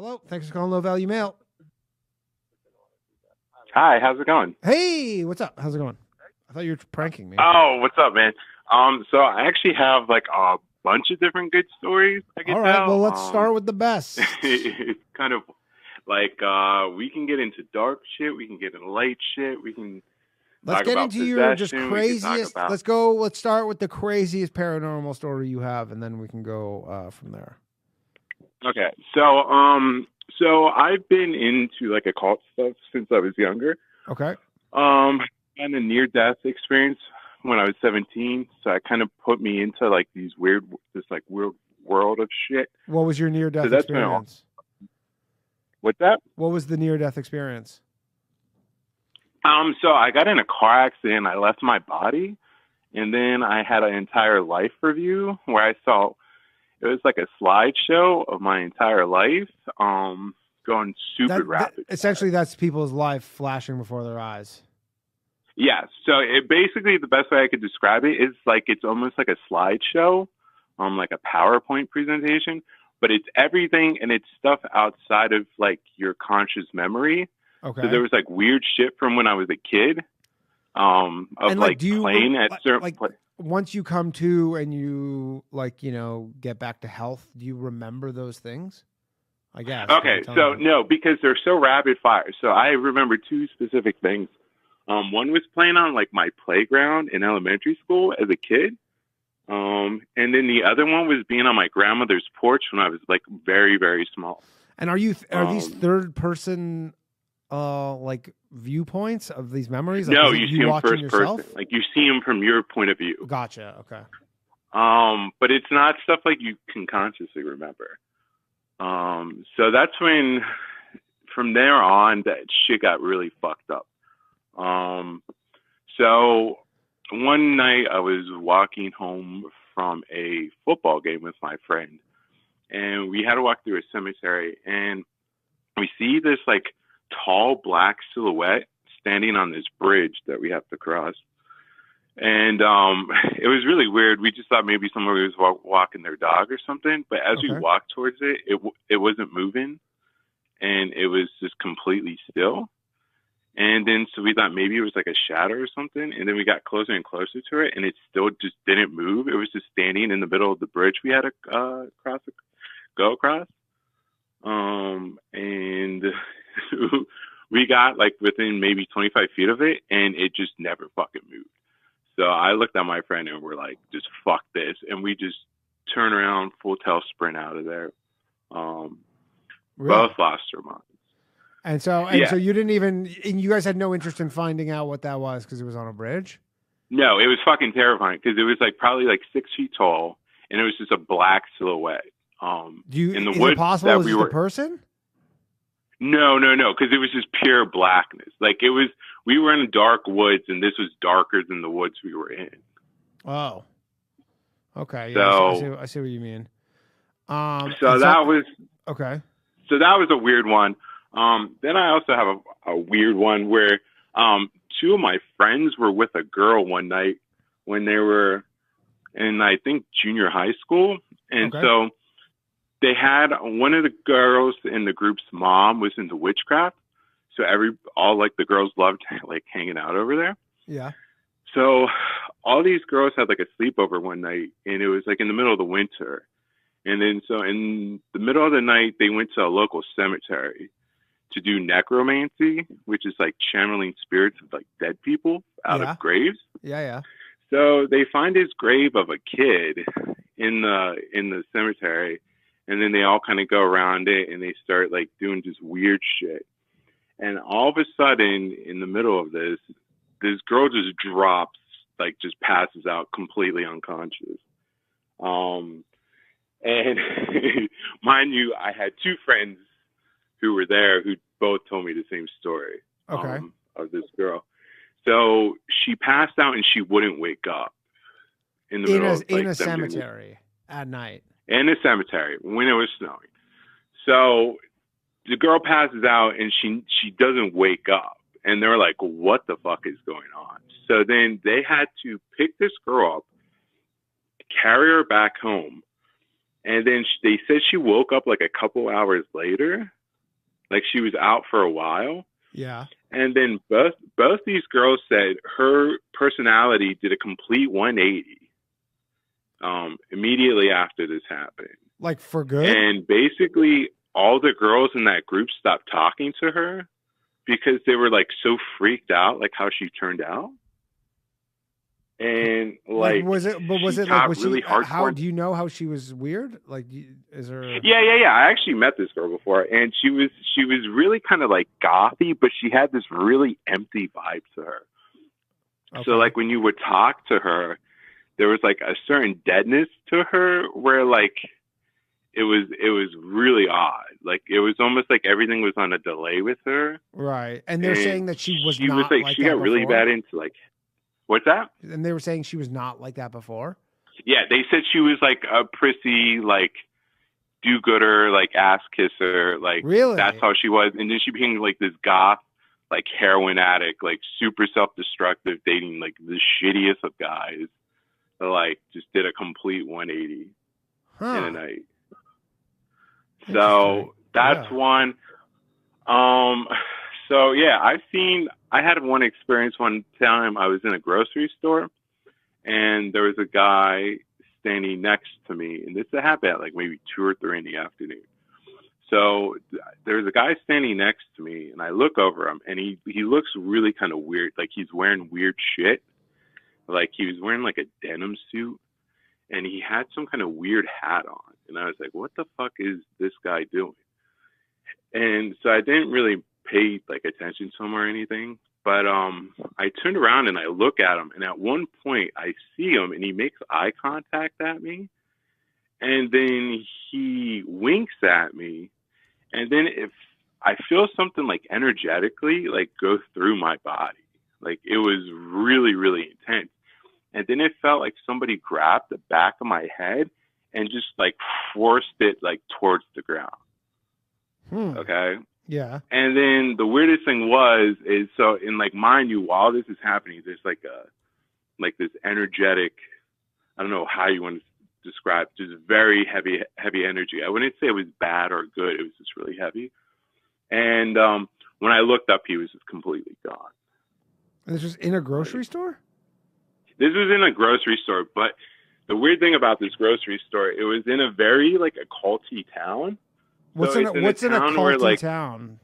Hello. Thanks for calling Low Value Mail. Hi, how's it going? Hey, what's up? How's it going? I thought you were pranking me. Oh, what's up, man? So I actually have like a bunch of different good stories I could All right. Well, tell. let's start with the best. It's kind of like we can get into dark shit, we can get into light shit, we can Let's talk get about into your just possession, we can talk craziest. about Let's start with the craziest paranormal story you have, and then we can go from there. Okay. So I've been into like occult stuff since I was younger. Okay. Had a near death experience when I was 17, so it kind of put me into like this weird world of shit. What was your near death So that's experience? What's that? What was the near death experience? So I got in a car accident. I left my body, and then I had an entire life review where I saw it was like a slideshow of my entire life, going super rapid. Essentially, that's people's life flashing before their eyes. Yeah. So it basically the best way I could describe it is like it's almost like a slideshow, like a PowerPoint presentation, but it's everything and it's stuff outside of like your conscious memory. Okay. So there was like weird shit from when I was a kid, of and like playing at certain once you come to and you get back to health, do you remember those things? I guess. Okay, so no, because they're so rapid fire. So I remember two specific things. One was playing on like my playground in elementary school as a kid. And then the other one was being on my grandmother's porch when I was like very, very small. And are these third person like viewpoints of these memories? Like, no, you see them first yourself? person. Like you see them from your point of view. Gotcha. Okay. But it's not stuff like you can consciously remember. So that's when, from there on, that shit got really fucked up. So one night I was walking home from a football game with my friend, and we had to walk through a cemetery, and we see this like tall black silhouette standing on this bridge that we have to cross. And it was really weird. We just thought maybe somebody was walking their dog or something. But as we walked towards it, it wasn't moving, and it was just completely still. And then so we thought maybe it was like a shadow or something. And then we got closer and closer to it, and it still just didn't move. It was just standing in the middle of the bridge we had to go across. And we got like within maybe 25 feet of it, and it just never fucking moved. So I looked at my friend and we're like, just fuck this. And we just turn around, full tail sprint out of there. Both lost our minds. And so you didn't even, and you guys had no interest in finding out what that was because it was on a bridge? No, it was fucking terrifying because it was like probably like 6 feet tall, and it was just a black silhouette. In the is woods it possible it was just a person? No, because it was just pure blackness. Like we were in dark woods, and this was darker than the woods we were in. Oh, okay. Yeah, so, I see what you mean. So that was okay. So that was a weird one. Then I also have a weird one where two of my friends were with a girl one night when they were in, I think, junior high school, and so they had one of the girls in the group's mom was into witchcraft. So all the girls loved like hanging out over there. Yeah. So all these girls had like a sleepover one night, and it was like in the middle of the winter. And then so in the middle of the night, they went to a local cemetery to do necromancy, which is like channeling spirits of like dead people out of graves. Yeah. So they find this grave of a kid in the cemetery. And then they all kind of go around it and they start like doing just weird shit. And all of a sudden, in the middle of this girl just drops, like just passes out completely unconscious. And mind you, I had two friends who were there who both told me the same story of this girl. So she passed out and she wouldn't wake up in the middle of a cemetery at night. In a cemetery when it was snowing. So the girl passes out and she doesn't wake up. And they're like, what the fuck is going on? So then they had to pick this girl up, carry her back home. And then they said she woke up like a couple hours later, Like she was out for a while. Yeah. And then both these girls said her personality did a complete 180 immediately after this happened. Like for good? And basically all the girls in that group stopped talking to her because they were like so freaked out like how she turned out. And like was it like was really she hardcore. how do you know how she was weird? Like is her Yeah. I actually met this girl before, and she was really kind of like gothy, but she had this really empty vibe to her. Okay. So like when you would talk to her, there was like a certain deadness to her where like it was really odd. Like it was almost like everything was on a delay with her. Right. And they're saying that she was she not was like she that got really before? bad into like what's that? And they were saying she was not like that before? Yeah, they said she was like a prissy, like do-gooder, like ass kisser, like really? That's how she was. And then she became like this goth, like heroin addict, like super self-destructive, dating like the shittiest of guys. Like just did a complete 180 in a night. So that's one. So yeah, I had one experience one time. I was in a grocery store and there was a guy standing next to me, and this happened at like maybe 2 or 3 in the afternoon. So there's a guy standing next to me, and I look over him, and he looks really kind of weird. Like he's wearing weird shit. Like he was wearing like a denim suit, and he had some kind of weird hat on. And I was like, what the fuck is this guy doing? And so I didn't really pay like attention to him or anything. But I turned around and I look at him, and at one point I see him, and he makes eye contact at me, and then he winks at me, and then if I feel something like energetically like go through my body, like it was really, really intense, and then it felt like somebody grabbed the back of my head and just like forced it like towards the ground. Okay. Yeah. And then the weirdest thing is so in like mind you, while this is happening, there's like this energetic, I don't know how you want to describe, just very heavy energy. I wouldn't say it was bad or good. It was just really heavy. And when I looked up, he was just completely gone. And this was in a grocery store? This was in a grocery store, but the weird thing about this grocery store, it was in a very like occulty town. What's in a culty town?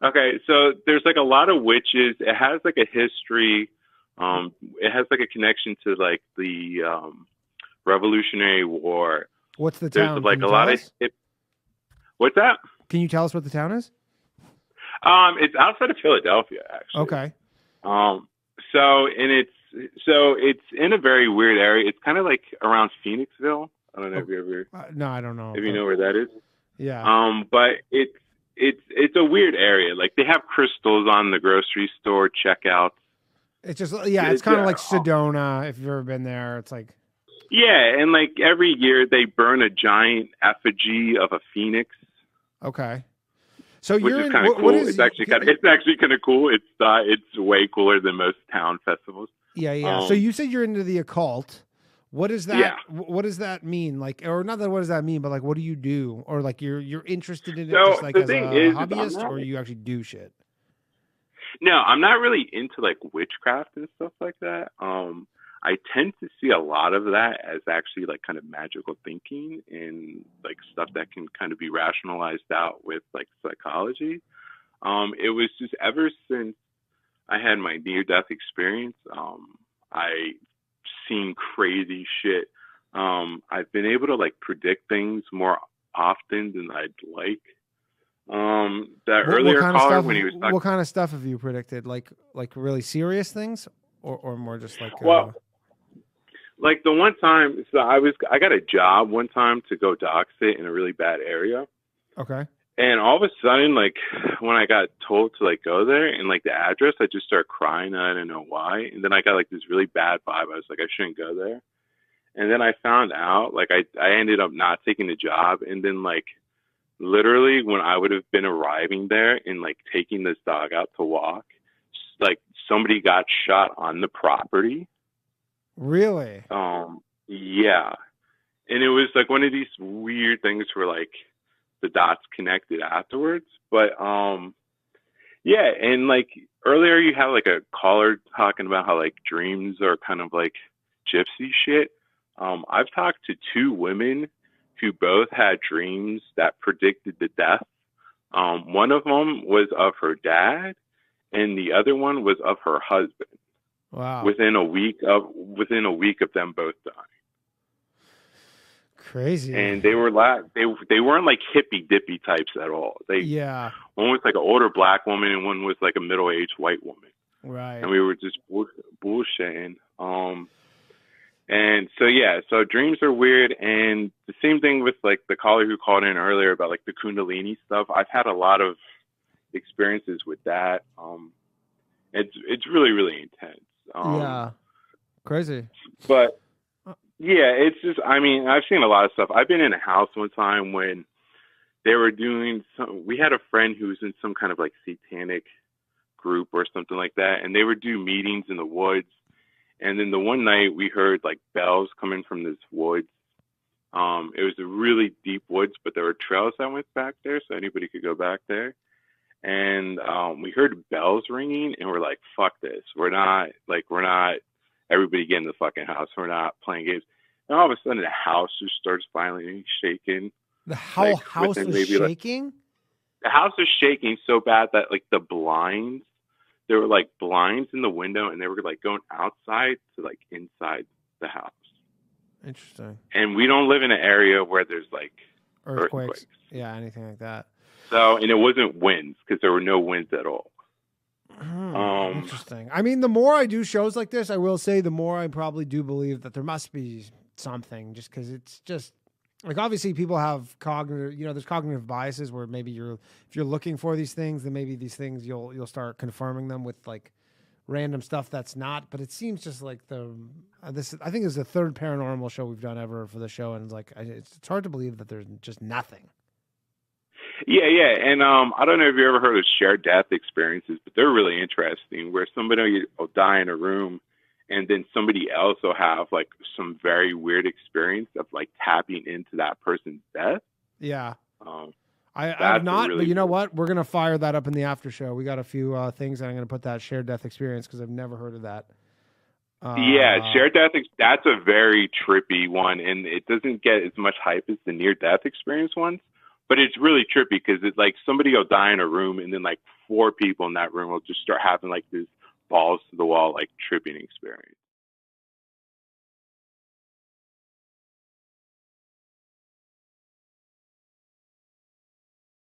Okay, so there's like a lot of witches. It has like a history. It has like a connection to like the Revolutionary War. What's the town? There's like a lot of. What's that? Can you tell us what the town is? It's outside of Philadelphia, actually. Okay. So it's in a very weird area. It's kind of like around Phoenixville. I don't know if you ever. No, I don't know. If you know where that is. Yeah. But it's a weird area. Like they have crystals on the grocery store checkouts. It's just it's kind of like Sedona. If you've ever been there, it's like. Yeah, and like every year they burn a giant effigy of a phoenix. Okay. So which is kind of cool. It's actually kind of cool. It's way cooler than most town festivals. Yeah. So you said you're into the occult. What is that? Yeah. What does that mean? Like, or not that. What does that mean? But like, what do you do? Or like, you're interested in it just like as a hobbyist, or you actually do shit? No, I'm not really into like witchcraft and stuff like that. I tend to see a lot of that as actually like kind of magical thinking and like stuff that can kind of be rationalized out with like psychology. It was just ever since I had my near-death experience, I seen crazy shit. I've been able to like predict things more often than I'd like. Earlier caller when he was talking, what kind of stuff have you predicted? Like really serious things, or more just like like the one time, so I got a job one time to go dox it in a really bad area. Okay. And all of a sudden, like when I got told to like go there and like the address, I just started crying and I didn't know why. And then I got like this really bad vibe. I was like, I shouldn't go there. And then I found out, like I ended up not taking the job. And then like literally when I would have been arriving there and like taking this dog out to walk, like somebody got shot on the property. Really? Yeah. And it was like one of these weird things where like the dots connected afterwards. But yeah, and like earlier you had like a caller talking about how like dreams are kind of like gypsy shit. I've talked to two women who both had dreams that predicted the death. One of them was of her dad, and the other one was of her husband. Wow! Within a week of them both dying. Crazy. And they were they weren't like hippy dippy types at all. Yeah. One was like an older black woman, and one was like a middle aged white woman. Right. And we were just bullshitting. And so yeah, so dreams are weird, and the same thing with like the caller who called in earlier about like the Kundalini stuff. I've had a lot of experiences with that. It's really, really intense. Yeah. Crazy. But yeah, it's just, I mean, I've seen a lot of stuff. I've been in a house one time when they were doing we had a friend who was in some kind of like satanic group or something like that, and they would do meetings in the woods. And then the one night we heard like bells coming from this woods. It was a really deep woods, but there were trails that went back there, so anybody could go back there. And we heard bells ringing, and we're like, fuck this. We're not, everybody get in the fucking house. We're not playing games. And all of a sudden, the house just starts violently shaking. The whole house was shaking? The house was shaking so bad that, like, the blinds, there were, like, blinds in the window, and they were, like, going outside to, like, inside the house. Interesting. And we don't live in an area where there's, like, earthquakes. Yeah, anything like that. So, and it wasn't winds, because there were no winds at all. Interesting. I mean, the more I do shows like this, I will say, the more I probably do believe that there must be something, just because it's just, like, obviously people have cognitive, there's cognitive biases where maybe if you're looking for these things, then maybe these things you'll start confirming them with like random stuff that's not. But it seems just like I think it's the third paranormal show we've done ever for the show, and it's like it's hard to believe that there's just nothing. Yeah, and I don't know if you ever heard of shared death experiences, but they're really interesting. Where somebody will die in a room, and then somebody else will have like some very weird experience of like tapping into that person's death. Yeah. I've not, really, but you know what? We're going to fire that up in the after show. We got a few things, and I'm going to put that shared death experience because I've never heard of that. Yeah, shared death, that's a very trippy one, and it doesn't get as much hype as the near-death experience ones, but it's really trippy because it's like somebody will die in a room, and then like 4 people in that room will just start having like this balls to the wall, like tripping experience.